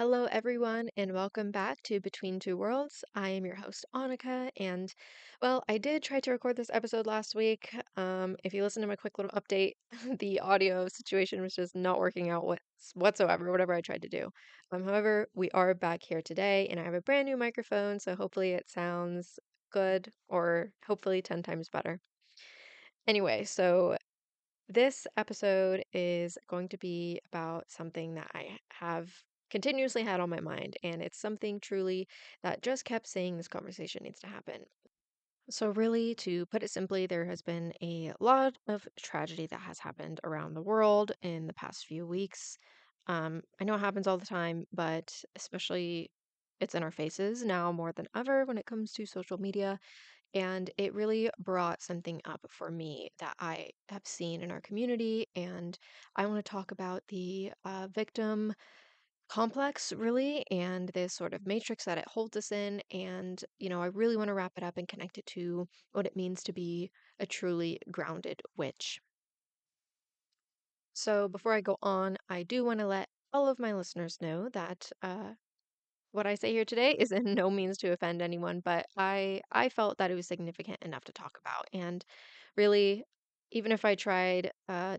Hello, everyone, and welcome back to Between Two Worlds. I am your host, Annika, and I did try to record this episode last week. If you listen to my quick little update, the audio situation was just not working out whatsoever, whatever I tried to do. However, we are back here today, and I have a brand new microphone, so hopefully it sounds good or hopefully 10 times better. Anyway, so this episode is going to be about something that I have continuously had on my mind, and it's something truly that just kept saying this conversation needs to happen. So, really, to put it simply, there has been a lot of tragedy that has happened around the world in the past few weeks. I know it happens all the time, but especially it's in our faces now more than ever when it comes to social media. And it really brought something up for me that I have seen in our community. And I want to talk about the victim complex, really, and this sort of matrix that it holds us in. And, I really want to wrap it up and connect it to what it means to be a truly grounded witch. So, before I go on, I do want to let all of my listeners know that what I say here today is in no means to offend anyone, but I felt that it was significant enough to talk about. And really, even if I tried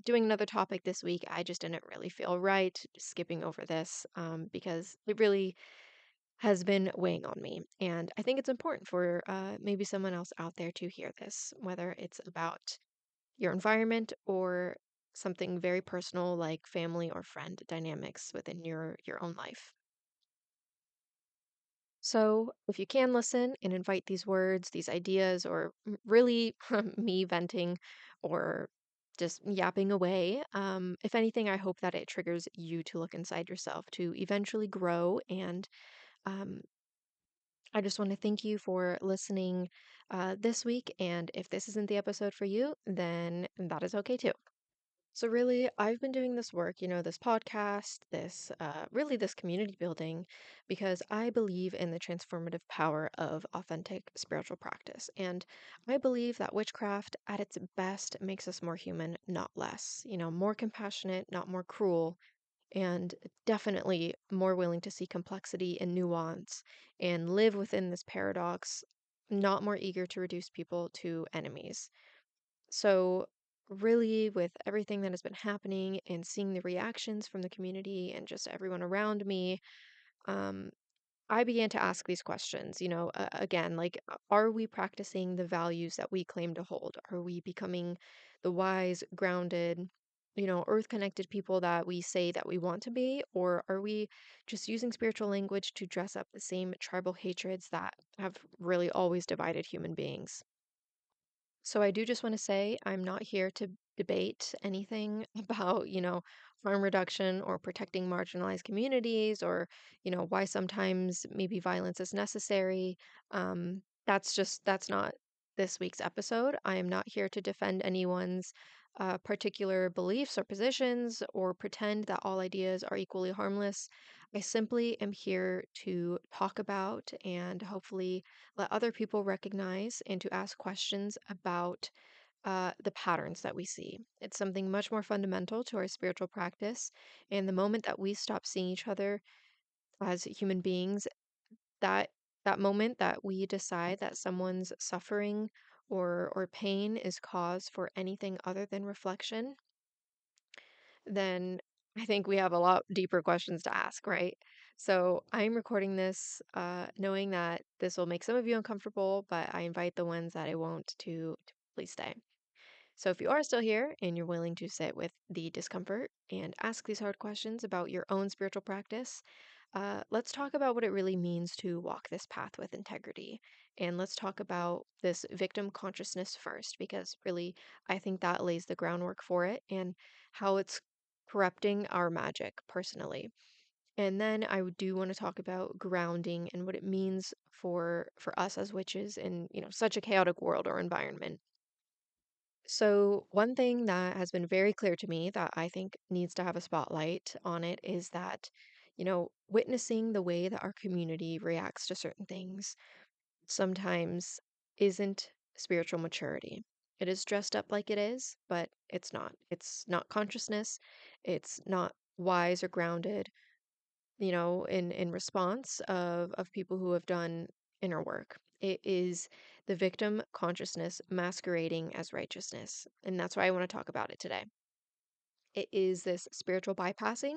doing another topic this week, I just didn't really feel right skipping over this because it really has been weighing on me. And I think it's important for maybe someone else out there to hear this, whether it's about your environment or something very personal like family or friend dynamics within your own life. So, if you can listen and invite these words, these ideas, or really me venting or just yapping away, if anything, I hope that it triggers you to look inside yourself to eventually grow. And um, I just want to thank you for listening this week. And if this isn't the episode for you, then that is okay too. So really, I've been doing this work, this podcast, this community building, because I believe in the transformative power of authentic spiritual practice. And I believe that witchcraft at its best makes us more human, not less, more compassionate, not more cruel, and definitely more willing to see complexity and nuance and live within this paradox, not more eager to reduce people to enemies. So, really, with everything that has been happening and seeing the reactions from the community and just everyone around me, um, I began to ask these questions. Again, like, are we practicing the values that we claim to hold? Are we becoming the wise, grounded, earth connected people that we say that we want to be? Or are we just using spiritual language to dress up the same tribal hatreds that have really always divided human beings? So I do just want to say I'm not here to debate anything about, harm reduction or protecting marginalized communities or, why sometimes maybe violence is necessary. That's not this week's episode. I am not here to defend anyone's particular beliefs or positions or pretend that all ideas are equally harmless. I simply am here to talk about and hopefully let other people recognize and to ask questions about the patterns that we see. It's something much more fundamental to our spiritual practice. And the moment that we stop seeing each other as human beings, that that moment that we decide that someone's suffering or pain is cause for anything other than reflection, then I think we have a lot deeper questions to ask, right? So I'm recording this knowing that this will make some of you uncomfortable, but I invite the ones that it won't to please stay. So if you are still here and you're willing to sit with the discomfort and ask these hard questions about your own spiritual practice, let's talk about what it really means to walk this path with integrity. And let's talk about this victim consciousness first, because really, I think that lays the groundwork for it and how it's corrupting our magic personally. And then do want to talk about grounding and what it means for us as witches in, such a chaotic world or environment. So, one thing that has been very clear to me that I think needs to have a spotlight on it is that, witnessing the way that our community reacts to certain things sometimes isn't spiritual maturity. It is dressed up like it is, but it's not. It's not consciousness. It's not wise or grounded. in response of people who have done inner work. It is the victim consciousness masquerading as righteousness. And that's why I want to talk about it today. It is this spiritual bypassing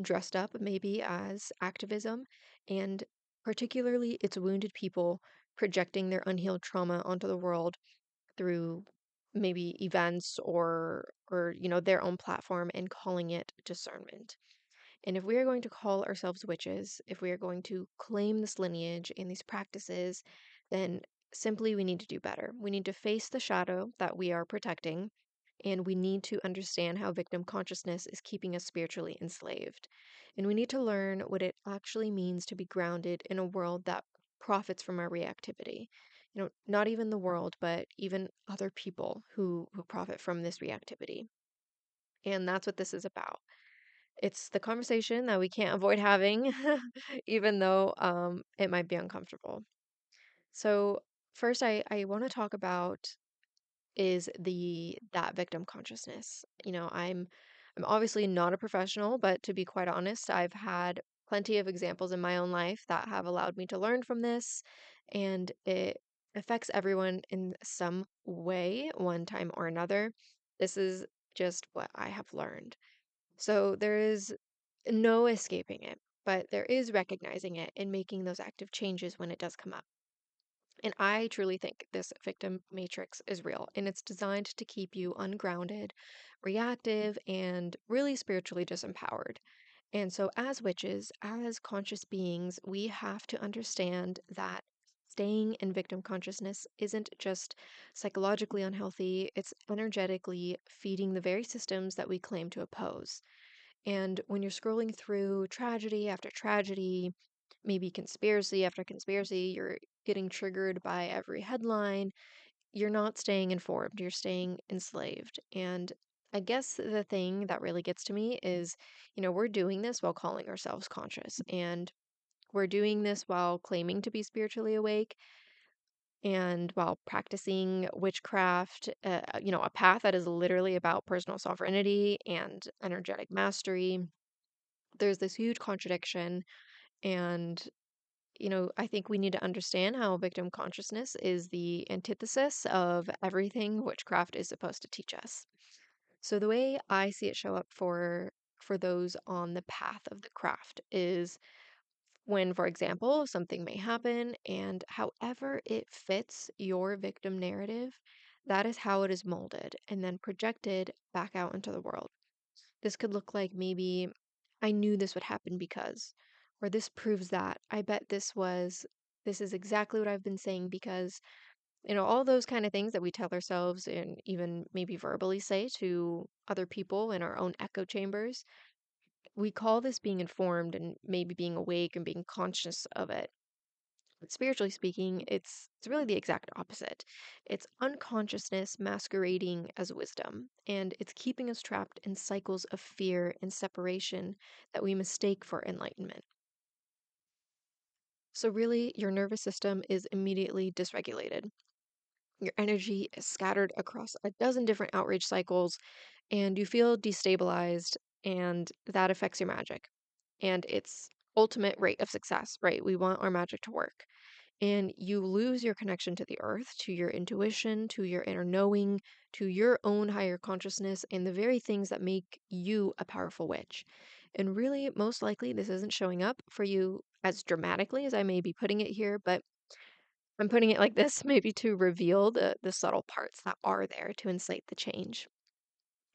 dressed up maybe as activism, and particularly it's wounded people projecting their unhealed trauma onto the world through maybe events or their own platform and calling it discernment. And if we are going to call ourselves witches, if we are going to claim this lineage and these practices, then simply we need to do better. We need to face the shadow that we are protecting, and we need to understand how victim consciousness is keeping us spiritually enslaved. And we need to learn what it actually means to be grounded in a world that profits from our reactivity. Not even the world, but even other people who profit from this reactivity. And that's what this is about. It's the conversation that we can't avoid having, even though it might be uncomfortable. So first, I want to talk about is the that victim consciousness. I'm obviously not a professional, but to be quite honest, I've had plenty of examples in my own life that have allowed me to learn from this, and it affects everyone in some way, one time or another. This is just what I have learned. So there is no escaping it, but there is recognizing it and making those active changes when it does come up. And I truly think this victim matrix is real, and it's designed to keep you ungrounded, reactive, and really spiritually disempowered. And so, as witches, as conscious beings, we have to understand that staying in victim consciousness isn't just psychologically unhealthy, it's energetically feeding the very systems that we claim to oppose. And when you're scrolling through tragedy after tragedy, maybe conspiracy after conspiracy, you're getting triggered by every headline, you're not staying informed, you're staying enslaved. And I guess the thing that really gets to me is, we're doing this while calling ourselves conscious. And we're doing this while claiming to be spiritually awake and while practicing witchcraft, a path that is literally about personal sovereignty and energetic mastery. There's this huge contradiction, and I think we need to understand how victim consciousness is the antithesis of everything witchcraft is supposed to teach us. So the way I see it show up for those on the path of the craft is when, for example, something may happen, and however it fits your victim narrative, that is how it is molded and then projected back out into the world. This could look like maybe I knew this would happen because, or this proves that. I bet this is exactly what I've been saying because, all those kind of things that we tell ourselves and even maybe verbally say to other people in our own echo chambers. We call this being informed and maybe being awake and being conscious of it. But spiritually speaking, it's really the exact opposite. It's unconsciousness masquerading as wisdom, and it's keeping us trapped in cycles of fear and separation that we mistake for enlightenment. So really, your nervous system is immediately dysregulated. Your energy is scattered across a dozen different outrage cycles, and you feel destabilized, and that affects your magic and its ultimate rate of success, right? We want our magic to work. And you lose your connection to the earth, to your intuition, to your inner knowing, to your own higher consciousness, and the very things that make you a powerful witch. And really, most likely, this isn't showing up for you as dramatically as I may be putting it here, but I'm putting it like this maybe to reveal the subtle parts that are there to incite the change.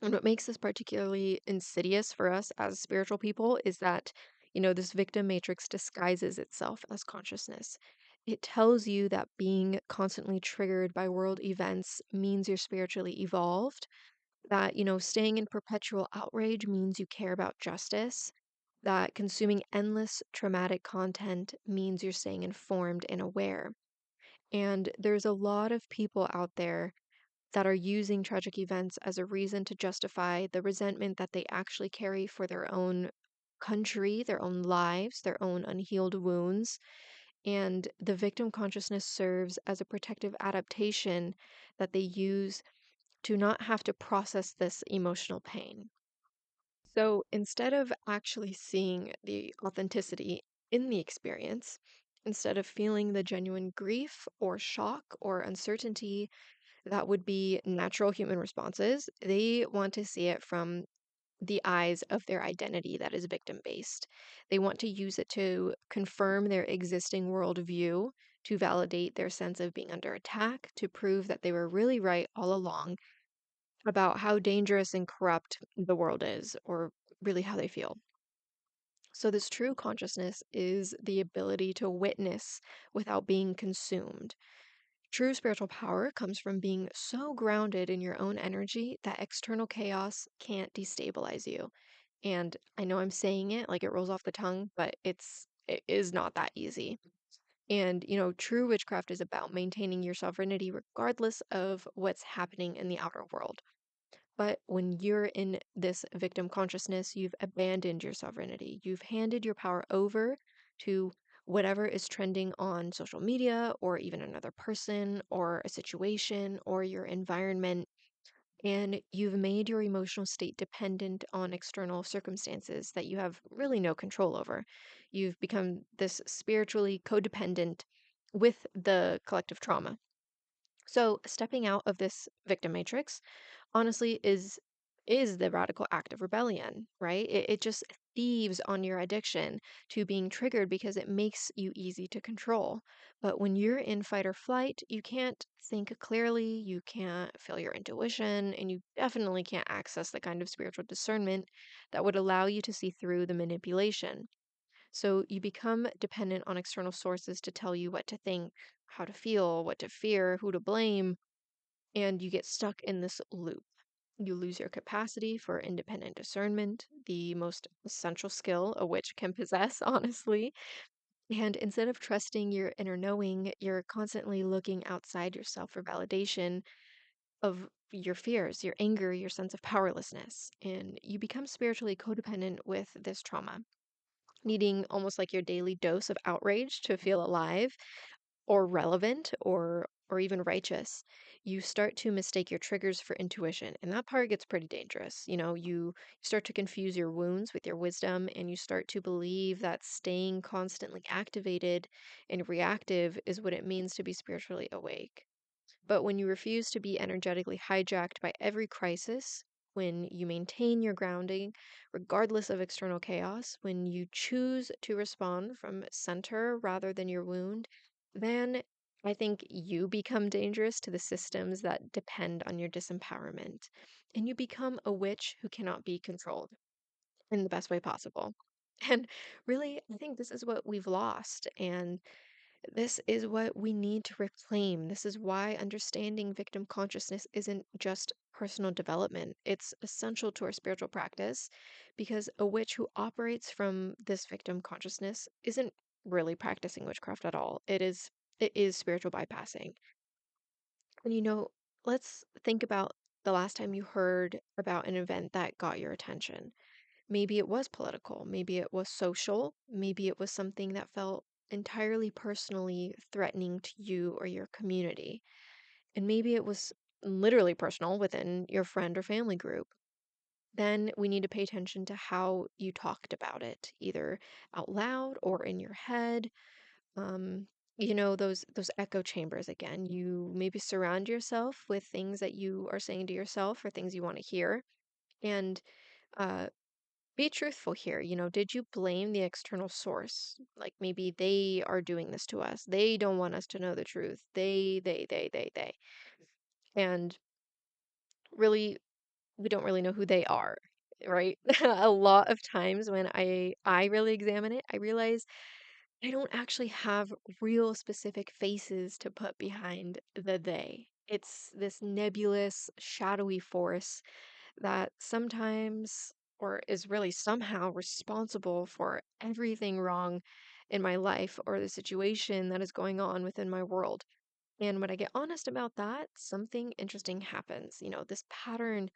And what makes this particularly insidious for us as spiritual people is that, this victim matrix disguises itself as consciousness. It tells you that being constantly triggered by world events means you're spiritually evolved, that, staying in perpetual outrage means you care about justice, that consuming endless traumatic content means you're staying informed and aware. And there's a lot of people out there that are using tragic events as a reason to justify the resentment that they actually carry for their own country, their own lives, their own unhealed wounds. And the victim consciousness serves as a protective adaptation that they use to not have to process this emotional pain. So instead of actually seeing the authenticity in the experience, instead of feeling the genuine grief or shock or uncertainty that would be natural human responses, they want to see it from the eyes of their identity that is victim based. They want to use it to confirm their existing worldview, to validate their sense of being under attack, to prove that they were really right all along about how dangerous and corrupt the world is, or really how they feel. So, this true consciousness is the ability to witness without being consumed. True spiritual power comes from being so grounded in your own energy that external chaos can't destabilize you. And I know I'm saying it like it rolls off the tongue, but it is not that easy. And, true witchcraft is about maintaining your sovereignty regardless of what's happening in the outer world. But when you're in this victim consciousness, you've abandoned your sovereignty. You've handed your power over to whatever is trending on social media, or even another person, or a situation, or your environment. And you've made your emotional state dependent on external circumstances that you have really no control over. You've become this spiritually codependent with the collective trauma. So, stepping out of this victim matrix honestly is the radical act of rebellion, right? It just thieves on your addiction to being triggered because it makes you easy to control. But when you're in fight or flight, you can't think clearly, you can't feel your intuition, and you definitely can't access the kind of spiritual discernment that would allow you to see through the manipulation. So you become dependent on external sources to tell you what to think, how to feel, what to fear, who to blame, and you get stuck in this loop. You lose your capacity for independent discernment, the most essential skill a witch can possess, honestly. And instead of trusting your inner knowing, you're constantly looking outside yourself for validation of your fears, your anger, your sense of powerlessness. And you become spiritually codependent with this trauma, needing almost like your daily dose of outrage to feel alive or relevant or even righteous. You start to mistake your triggers for intuition, and that part gets pretty dangerous. You start to confuse your wounds with your wisdom, and you start to believe that staying constantly activated and reactive is what it means to be spiritually awake. But when you refuse to be energetically hijacked by every crisis, when you maintain your grounding regardless of external chaos, when you choose to respond from center rather than your wound, then I think you become dangerous to the systems that depend on your disempowerment. And you become a witch who cannot be controlled in the best way possible. And really, I think this is what we've lost. And this is what we need to reclaim. This is why understanding victim consciousness isn't just personal development, it's essential to our spiritual practice because a witch who operates from this victim consciousness isn't really practicing witchcraft at all. It is spiritual bypassing. And let's think about the last time you heard about an event that got your attention. Maybe it was political, maybe it was social, maybe it was something that felt entirely personally threatening to you or your community. And maybe it was literally personal within your friend or family group. Then we need to pay attention to how you talked about it, either out loud or in your head. Um, those echo chambers again. You maybe surround yourself with things that you are saying to yourself or things you want to hear. And uh, be truthful here. Did you blame the external source? Like maybe they are doing this to us. They don't want us to know the truth. They. And really, we don't really know who they are, right? A lot of times when I really examine it, I realize I don't actually have real specific faces to put behind the they. It's this nebulous, shadowy force that sometimes or is really somehow responsible for everything wrong in my life or the situation that is going on within my world. And when I get honest about that, something interesting happens. This pattern,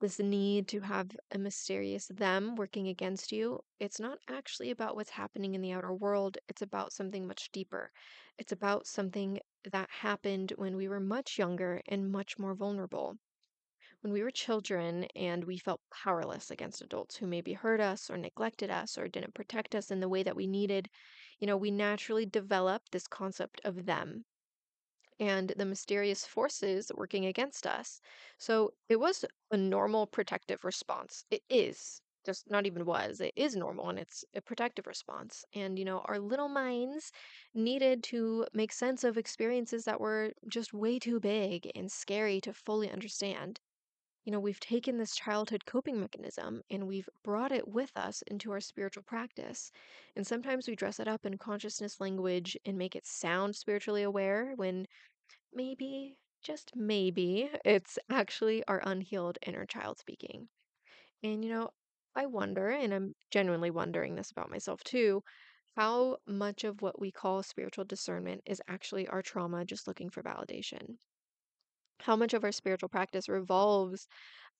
this need to have a mysterious them working against you, it's not actually about what's happening in the outer world. It's about something much deeper. It's about something that happened when we were much younger and much more vulnerable, when we were children and we felt powerless against adults who maybe hurt us or neglected us or didn't protect us in the way that we needed, we naturally developed this concept of them and the mysterious forces working against us. So it was a normal protective response. It is. Just not even was, it is normal and it's a protective response. And, our little minds needed to make sense of experiences that were just way too big and scary to fully understand. We've taken this childhood coping mechanism and we've brought it with us into our spiritual practice. And sometimes we dress it up in consciousness language and make it sound spiritually aware when maybe, just maybe, it's actually our unhealed inner child speaking. And, I wonder, and I'm genuinely wondering this about myself too, how much of what we call spiritual discernment is actually our trauma just looking for validation. How much of our spiritual practice revolves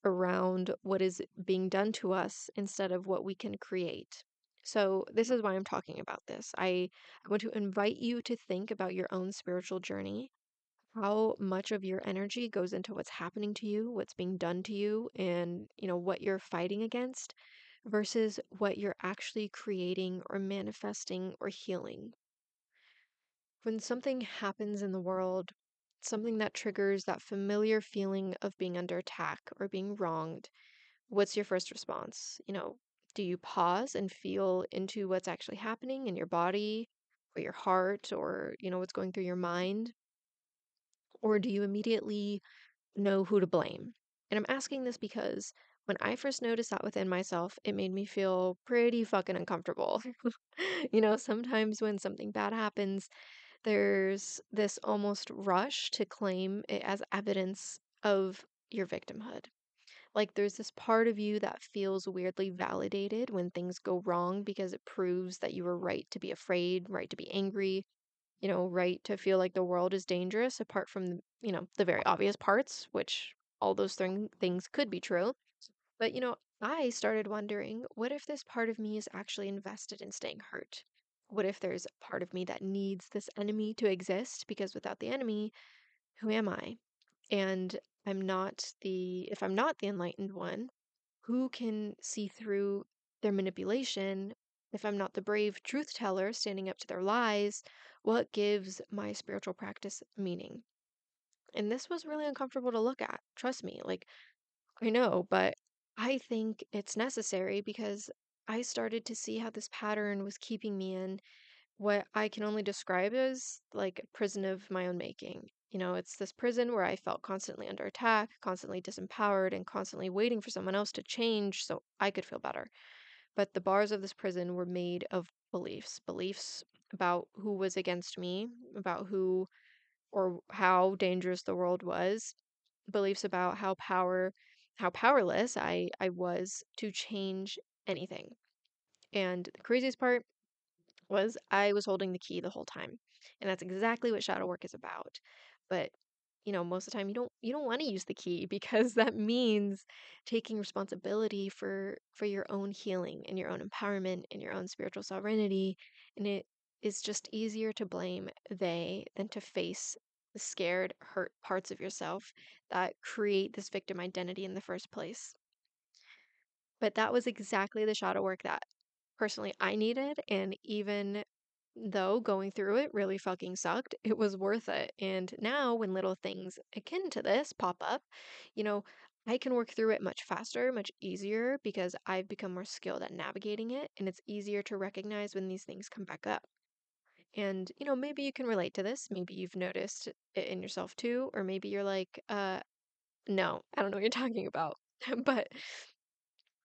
around what is being done to us instead of what we can create. So, this is why I'm talking about this. I want to invite you to think about your own spiritual journey, how much of your energy goes into what's happening to you, what's being done to you, and what you're fighting against versus what you're actually creating or manifesting or healing. When something happens in the world, something that triggers that familiar feeling of being under attack or being wronged, what's your first response? Do you pause and feel into what's actually happening in your body or your heart or, what's going through your mind? Or do you immediately know who to blame? And I'm asking this because when I first noticed that within myself, it made me feel pretty fucking uncomfortable. Sometimes when something bad happens, there's this almost rush to claim it as evidence of your victimhood. Like there's this part of you that feels weirdly validated when things go wrong because it proves that you were right to be afraid, right to be angry, right to feel like the world is dangerous apart from, the very obvious parts, which all those things could be true. But, I started wondering, what if this part of me is actually invested in staying hurt? What if there's a part of me that needs this enemy to exist? Because without the enemy, who am I? And if I'm not the enlightened one, who can see through their manipulation? If I'm not the brave truth teller standing up to their lies, what gives my spiritual practice meaning? And this was really uncomfortable to look at. Trust me, like, I know, but I think it's necessary because I started to see how this pattern was keeping me in what I can only describe as like a prison of my own making. It's this prison where I felt constantly under attack, constantly disempowered, and constantly waiting for someone else to change so I could feel better. But the bars of this prison were made of beliefs about who was against me, about who or how dangerous the world was, beliefs about how powerless I was to change anything. And the craziest part was I was holding the key the whole time. And that's exactly what shadow work is about. But most of the time you don't want to use the key because that means taking responsibility for your own healing and your own empowerment and your own spiritual sovereignty. And it is just easier to blame they than to face the scared, hurt parts of yourself that create this victim identity in the first place. But that was exactly the shadow work that personally I needed. And even though going through it really fucking sucked, it was worth it. And now, when little things akin to this pop up, you know, I can work through it much faster, much easier because I've become more skilled at navigating it. And it's easier to recognize when these things come back up. And, maybe you can relate to this. Maybe you've noticed it in yourself too. Or maybe you're like, no, I don't know what you're talking about. But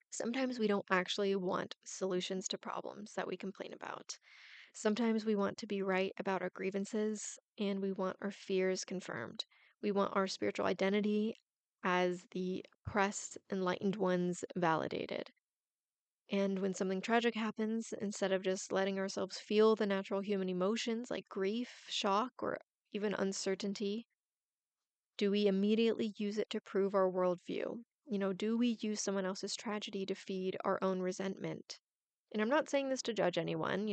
sometimes we don't actually want solutions to problems that we complain about. Sometimes we want to be right about our grievances and we want our fears confirmed. We want our spiritual identity as the oppressed, enlightened ones validated. And when something tragic happens, instead of just letting ourselves feel the natural human emotions like grief, shock, or even uncertainty, do we immediately use it to prove our worldview? Do we use someone else's tragedy to feed our own resentment? And I'm not saying this to judge anyone,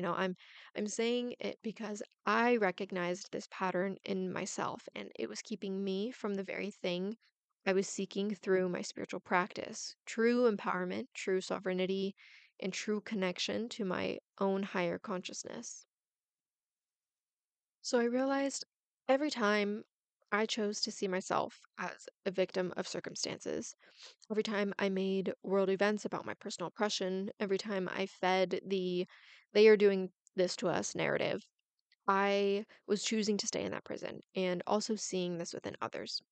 I'm saying it because I recognized this pattern in myself and it was keeping me from the very thing I was seeking through my spiritual practice true empowerment, true sovereignty, and true connection to my own higher consciousness. So I realized every time I chose to see myself as a victim of circumstances, every time I made world events about my personal oppression, every time I fed the they are doing this to us narrative, I was choosing to stay in that prison and also seeing this within others.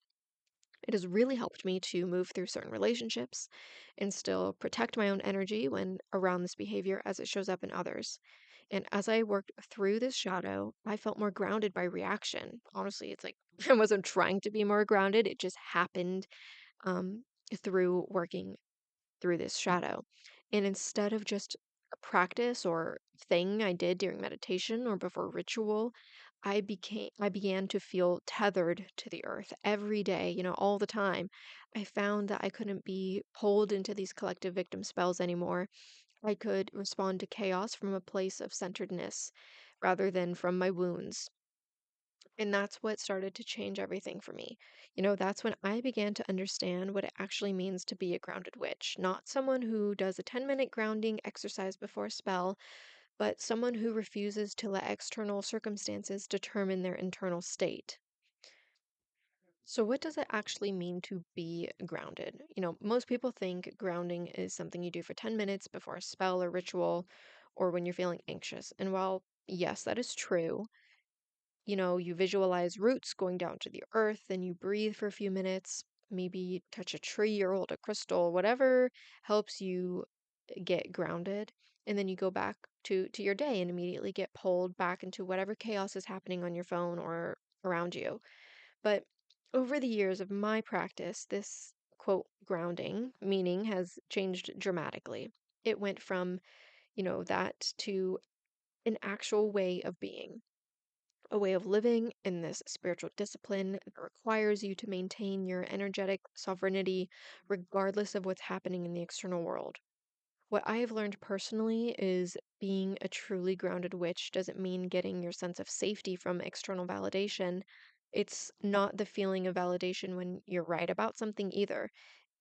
It has really helped me to move through certain relationships and still protect my own energy when around this behavior as it shows up in others. And as I worked through this shadow, I felt more grounded by reaction. Honestly, it's like I wasn't trying to be more grounded, it just happened um, through working through this shadow. And instead of just a practice or thing I did during meditation or before ritual, I began to feel tethered to the earth every day, all the time. I found that I couldn't be pulled into these collective victim spells anymore. I could respond to chaos from a place of centeredness rather than from my wounds. And that's what started to change everything for me. That's when I began to understand what it actually means to be a grounded witch. Not someone who does a 10-minute grounding exercise before a spell, but someone who refuses to let external circumstances determine their internal state. So, what does it actually mean to be grounded? Most people think grounding is something you do for 10 minutes before a spell or ritual or when you're feeling anxious. And while, yes, that is true, you visualize roots going down to the earth, then you breathe for a few minutes, maybe touch a tree or hold a crystal, whatever helps you get grounded. And then you go back to your day and immediately get pulled back into whatever chaos is happening on your phone or around you. But over the years of my practice, this quote grounding meaning has changed dramatically. It went from, that to an actual way of being, a way of living in this spiritual discipline that requires you to maintain your energetic sovereignty regardless of what's happening in the external world. What I have learned personally is being a truly grounded witch doesn't mean getting your sense of safety from external validation. It's not the feeling of validation when you're right about something either.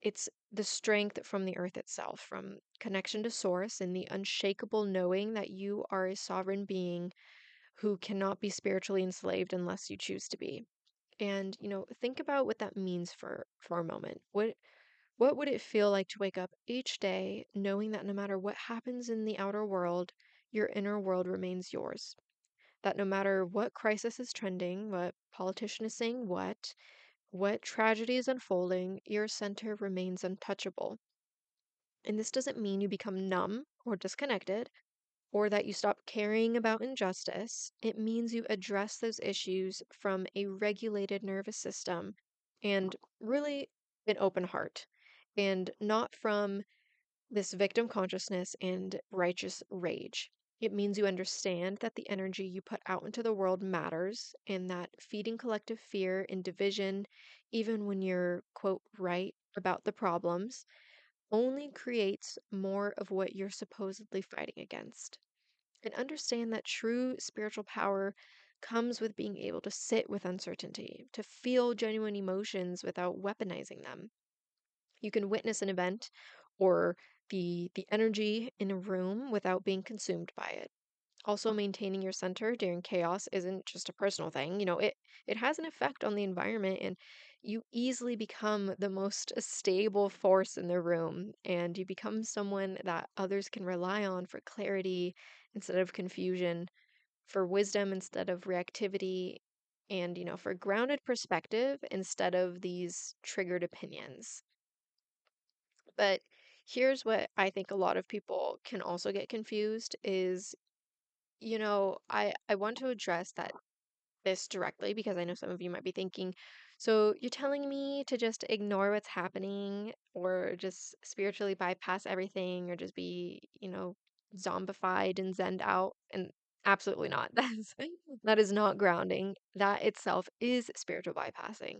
It's the strength from the earth itself, from connection to source and the unshakable knowing that you are a sovereign being who cannot be spiritually enslaved unless you choose to be. And, think about what that means for a moment. What would it feel like to wake up each day knowing that no matter what happens in the outer world, your inner world remains yours? That no matter what crisis is trending, what politician is saying what tragedy is unfolding, your center remains untouchable. And this doesn't mean you become numb or disconnected or that you stop caring about injustice. It means you address those issues from a regulated nervous system and really an open heart, and not from this victim consciousness and righteous rage. It means you understand that the energy you put out into the world matters and that feeding collective fear and division, even when you're, quote, right about the problems, only creates more of what you're supposedly fighting against. And understand that true spiritual power comes with being able to sit with uncertainty, to feel genuine emotions without weaponizing them. You can witness an event or the energy in a room without being consumed by it. Also, maintaining your center during chaos isn't just a personal thing. It has an effect on the environment, and you easily become the most stable force in the room, and you become someone that others can rely on for clarity instead of confusion, for wisdom instead of reactivity, and for grounded perspective instead of these triggered opinions. But here's what I think a lot of people can also get confused is, I want to address this directly because I know some of you might be thinking, so you're telling me to just ignore what's happening or just spiritually bypass everything or just be, zombified and zenned out? And absolutely not. That is not grounding. That itself is spiritual bypassing.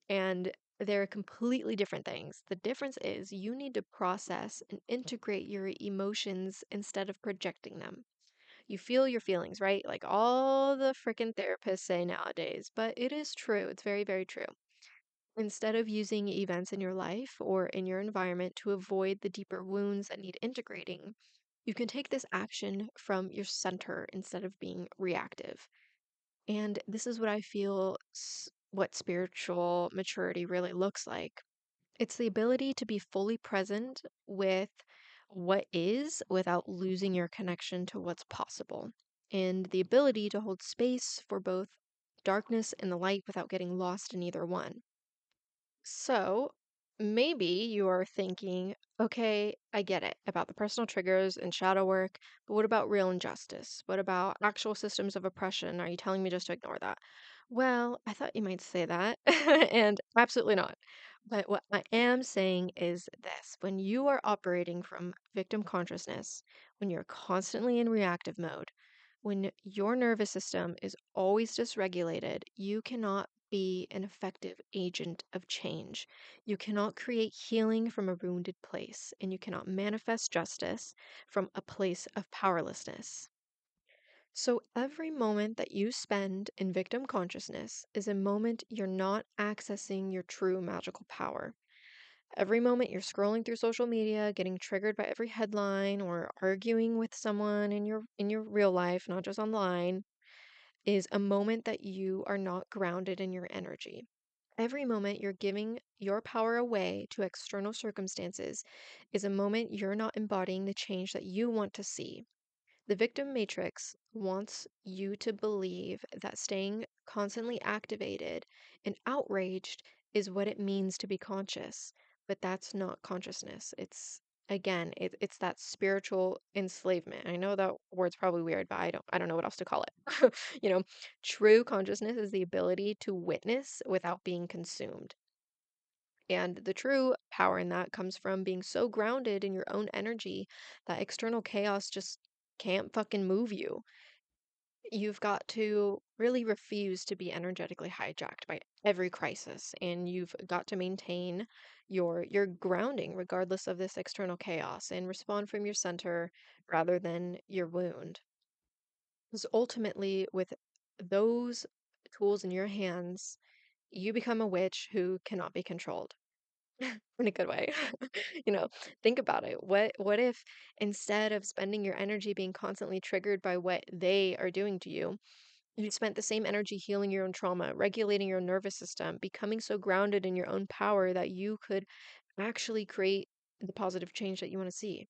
And they're completely different things. The difference is you need to process and integrate your emotions instead of projecting them. You feel your feelings, right? Like all the freaking therapists say nowadays, but it is true. It's very, very true. Instead of using events in your life or in your environment to avoid the deeper wounds that need integrating, you can take this action from your center instead of being reactive. And this is what I feel what spiritual maturity really looks like. It's the ability to be fully present with what is without losing your connection to what's possible, and the ability to hold space for both darkness and the light without getting lost in either one. So maybe you are thinking, okay, I get it about the personal triggers and shadow work, but what about real injustice? What about actual systems of oppression? Are you telling me just to ignore that? Well, I thought you might say that, and absolutely not. But what I am saying is this: when you are operating from victim consciousness, when you're constantly in reactive mode, when your nervous system is always dysregulated, you cannot be an effective agent of change. You cannot create healing from a wounded place, and you cannot manifest justice from a place of powerlessness. So, every moment that you spend in victim consciousness is a moment you're not accessing your true magical power. Every moment you're scrolling through social media, getting triggered by every headline, or arguing with someone in your real life, not just online, is a moment that you are not grounded in your energy. Every moment you're giving your power away to external circumstances is a moment you're not embodying the change that you want to see. The victim matrix wants you to believe that staying constantly activated and outraged is what it means to be conscious, but that's not consciousness. It's that spiritual enslavement. I know that word's probably weird, but I don't know what else to call it. You know, true consciousness is the ability to witness without being consumed. And the true power in that comes from being so grounded in your own energy that external chaos just can't fucking move you. You've got to really refuse to be energetically hijacked by every crisis, and you've got to maintain your grounding regardless of this external chaos and respond from your center rather than your wound. Because ultimately, with those tools in your hands, you become a witch who cannot be controlled. In a good way. You know, think about it. What if instead of spending your energy being constantly triggered by what they are doing to you, you spent the same energy healing your own trauma, regulating your nervous system, becoming so grounded in your own power that you could actually create the positive change that you want to see?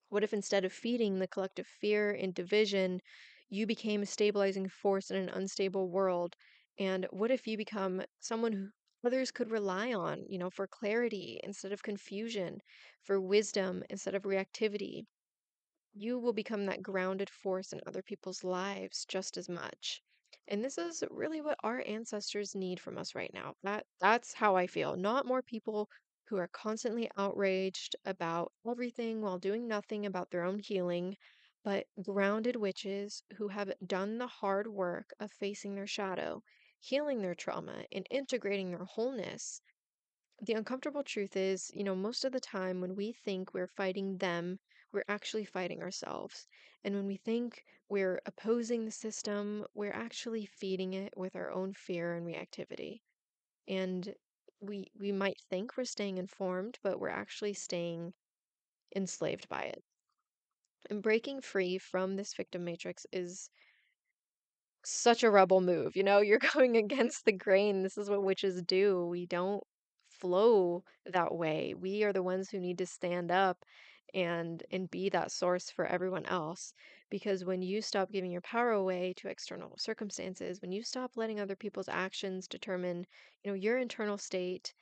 What if instead of feeding the collective fear and division, you became a stabilizing force in an unstable world? And what if you become someone who others could rely on, for clarity instead of confusion, for wisdom instead of reactivity? You will become that grounded force in other people's lives just as much. And this is really what our ancestors need from us right now. That's how I feel. Not more people who are constantly outraged about everything while doing nothing about their own healing, but grounded witches who have done the hard work of facing their shadow, healing their trauma, and integrating their wholeness. The uncomfortable truth is, most of the time when we think we're fighting them, we're actually fighting ourselves. And when we think we're opposing the system, we're actually feeding it with our own fear and reactivity. And we might think we're staying informed, but we're actually staying enslaved by it. And breaking free from this victim matrix is such a rebel move. You're going against the grain. This is what witches do. We don't flow that way. We are the ones who need to stand up and be that source for everyone else. Because when you stop giving your power away to external circumstances, when you stop letting other people's actions determine, your internal state,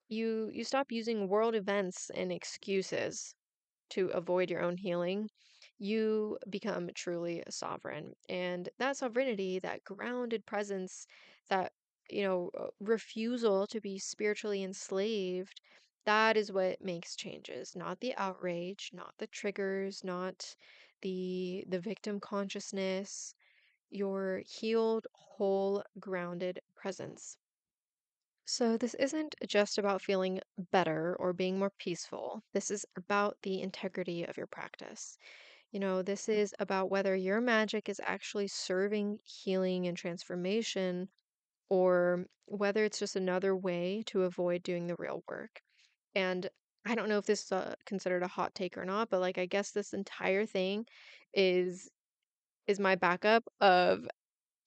you stop using world events and excuses to avoid your own healing, you become truly a sovereign. And that sovereignty, that grounded presence, that, refusal to be spiritually enslaved, that is what makes changes, not the outrage, not the triggers, not the victim consciousness, your healed, whole, grounded presence. So, this isn't just about feeling better or being more peaceful. This is about the integrity of your practice. This is about whether your magic is actually serving healing and transformation or whether it's just another way to avoid doing the real work. And I don't know if this is considered a hot take or not, but like I guess this entire thing is my backup of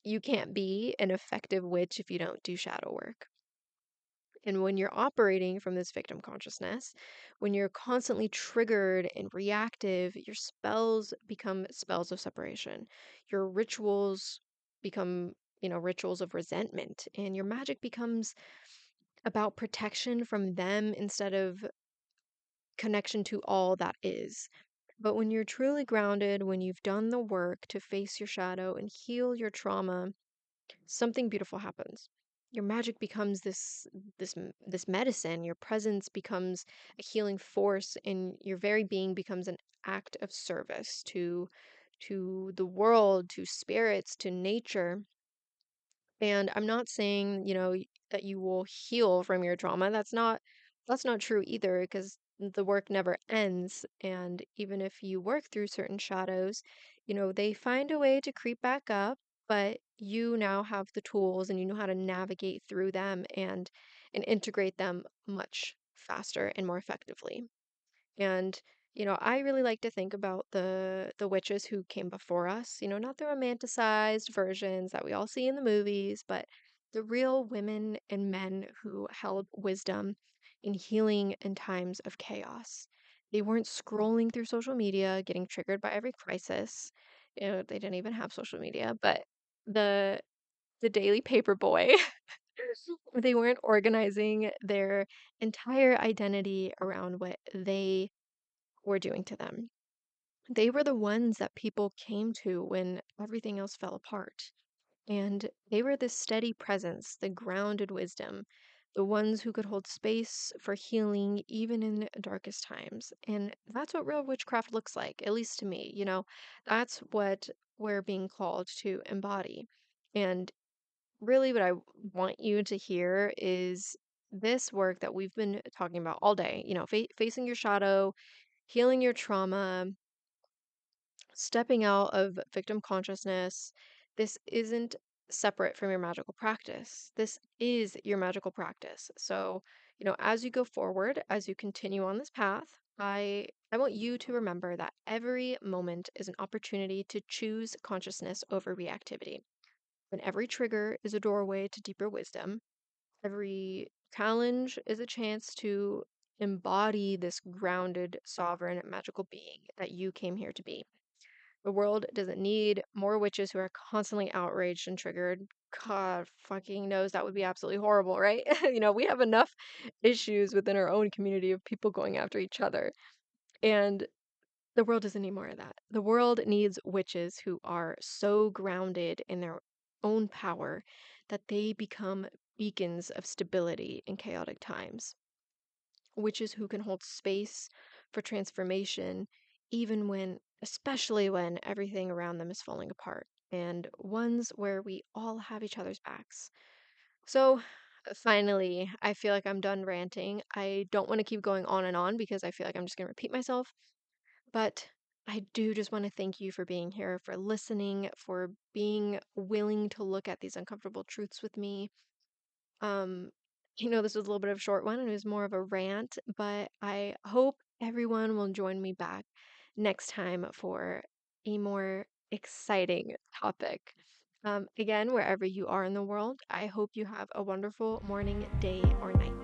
you can't be an effective witch if you don't do shadow work. And when you're operating from this victim consciousness, when you're constantly triggered and reactive, your spells become spells of separation. Your rituals become, rituals of resentment, and your magic becomes about protection from them instead of connection to all that is. But when you're truly grounded, when you've done the work to face your shadow and heal your trauma, something beautiful happens. Your magic becomes this medicine. Your presence becomes a healing force, and your very being becomes an act of service to the world, to spirits, to nature. And I'm not saying, that you will heal from your trauma. That's not true either, because the work never ends. And even if you work through certain shadows, they find a way to creep back up, but you now have the tools and you know how to navigate through them and integrate them much faster and more effectively. And, I really like to think about the witches who came before us, not the romanticized versions that we all see in the movies, but the real women and men who held wisdom in healing in times of chaos. They weren't scrolling through social media, getting triggered by every crisis. They didn't even have social media, but the the daily paper boy, they weren't organizing their entire identity around what they were doing to them. They were the ones that people came to when everything else fell apart. And they were the steady presence, the grounded wisdom, the ones who could hold space for healing even in darkest times. And that's what real witchcraft looks like, at least to me. That's what we're being called to embody. And really, what I want you to hear is this work that we've been talking about all day, facing your shadow, healing your trauma, stepping out of victim consciousness. This isn't separate from your magical practice. This is your magical practice. So, as you go forward, as you continue on this path, I want you to remember that every moment is an opportunity to choose consciousness over reactivity. And every trigger is a doorway to deeper wisdom. Every challenge is a chance to embody this grounded, sovereign, magical being that you came here to be. The world doesn't need more witches who are constantly outraged and triggered. God fucking knows that would be absolutely horrible, right? We have enough issues within our own community of people going after each other. And the world doesn't need more of that. The world needs witches who are so grounded in their own power that they become beacons of stability in chaotic times. Witches who can hold space for transformation, even when, especially when everything around them is falling apart, and ones where we all have each other's backs. So, finally, I feel like I'm done ranting. I don't want to keep going on and on because I feel like I'm just going to repeat myself, but I do just want to thank you for being here, for listening, for being willing to look at these uncomfortable truths with me. Um, this was a little bit of a short one and it was more of a rant, but I hope everyone will join me back next time for a more exciting topic. Again, wherever you are in the world, I hope you have a wonderful morning, day, or night.